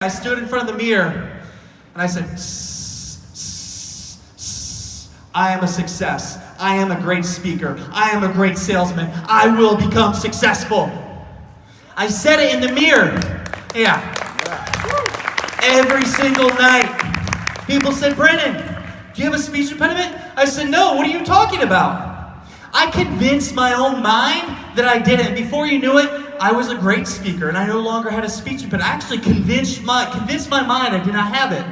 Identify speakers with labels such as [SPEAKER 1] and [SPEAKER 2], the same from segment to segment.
[SPEAKER 1] I stood in front of the mirror and I said, I am a success. I am a great speaker. I am a great salesman. I will become successful. I said it in the mirror. Yeah. Every single night. People said, Brennan, do you have a speech impediment? I said, no, what are you talking about? I convinced my own mind that I did it. And before you knew it, I was a great speaker and I no longer had a speech impediment. I actually convinced my mind I did not have it.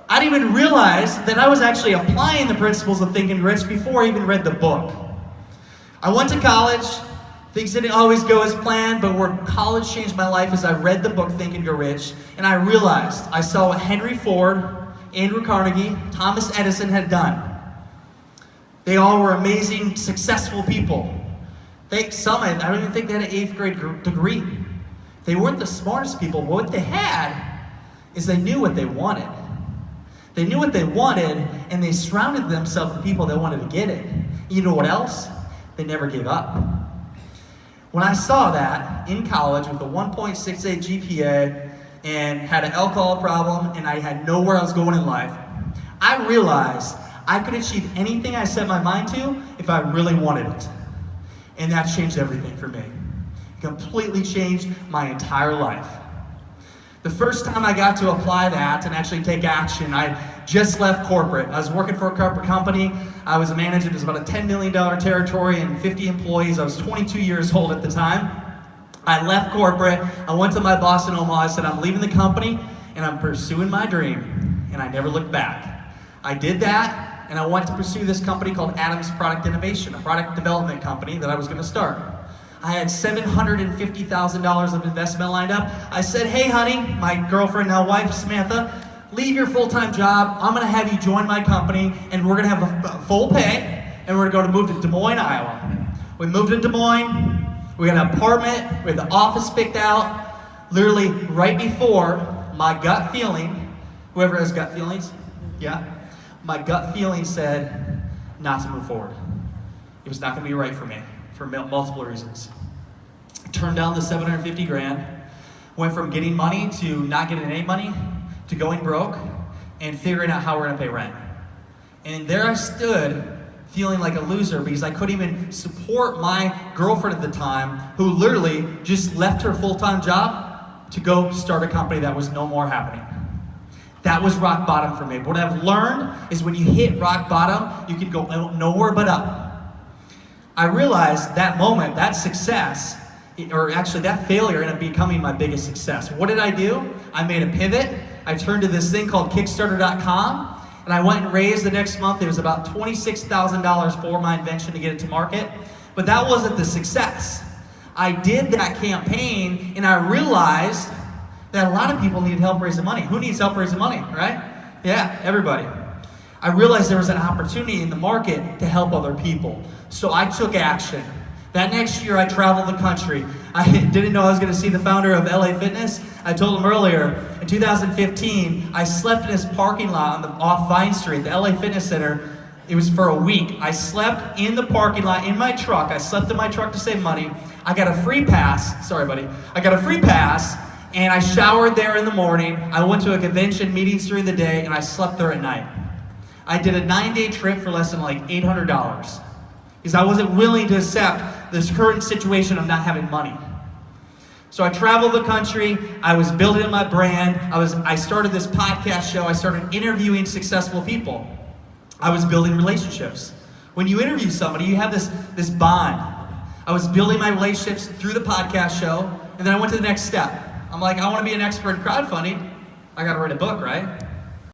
[SPEAKER 1] I didn't even realize that I was actually applying the principles of Think and Rich before I even read the book. I went to college. Things didn't always go as planned, but where college changed my life is I read the book Think and Go Rich, and I realized I saw what Henry Ford, Andrew Carnegie, Thomas Edison had done. They all were amazing, successful people. I don't even think they had an 8th grade degree. They weren't the smartest people. What they had is they knew what they wanted. They knew what they wanted, and they surrounded themselves with people that wanted to get it. You know what else? They never gave up. When I saw that in college with a 1.68 GPA and had an alcohol problem and I had nowhere I was going in life, I realized I could achieve anything I set my mind to if I really wanted it. And that changed everything for me. It completely changed my entire life. The first time I got to apply that and actually take action, I just left corporate. I was working for a corporate company. I was a manager. It was about a $10 million territory and 50 employees. I was 22 years old at the time. I left corporate. I went to my boss in Omaha. I said, I'm leaving the company and I'm pursuing my dream. And I never looked back. I did that and I went to pursue this company called Adams Product Innovation, a product development company that I was going to start. I had $750,000 of investment lined up. I said, hey honey, my girlfriend, now wife, Samantha, leave your full-time job. I'm gonna have you join my company and we're gonna have a full pay and we're gonna move to Des Moines, Iowa. We moved to Des Moines, we got an apartment, we had the office picked out, literally right before my gut feeling, whoever has gut feelings, yeah? My gut feeling said not to move forward. It was not gonna be right for me. For multiple reasons. I turned down the 750 grand, went from getting money to not getting any money, to going broke, and figuring out how we're gonna pay rent. And there I stood, feeling like a loser because I couldn't even support my girlfriend at the time, who literally just left her full-time job to go start a company that was no more happening. That was rock bottom for me. But what I've learned is when you hit rock bottom, you can go nowhere but up. I realized that moment, that success, or actually that failure ended up becoming my biggest success. What did I do? I made a pivot. I turned to this thing called Kickstarter.com, and I went and raised the next month. It was about $26,000 for my invention to get it to market. But that wasn't the success. I did that campaign, and I realized that a lot of people needed help raising money. Who needs help raising money, right? Yeah, everybody. I realized there was an opportunity in the market to help other people. So I took action. That next year I traveled the country. I didn't know I was going to see the founder of LA Fitness. I told him earlier, in 2015, I slept in his parking lot off Vine Street, the LA Fitness Center. It was for a week. I slept in the parking lot in my truck. I slept in my truck to save money. I got a free pass. Sorry, buddy. I got a free pass, and I showered there in the morning. I went to a convention, meetings during the day, and I slept there at night. I did a 9-day trip for less than like $800 because I wasn't willing to accept this current situation of not having money. So I traveled the country. I was building my brand. I started this podcast show. I started interviewing successful people. I was building relationships. When you interview somebody, you have this bond. I was building my relationships through the podcast show, and then I went to the next step. I'm like, I want to be an expert in crowdfunding. I got to write a book, right?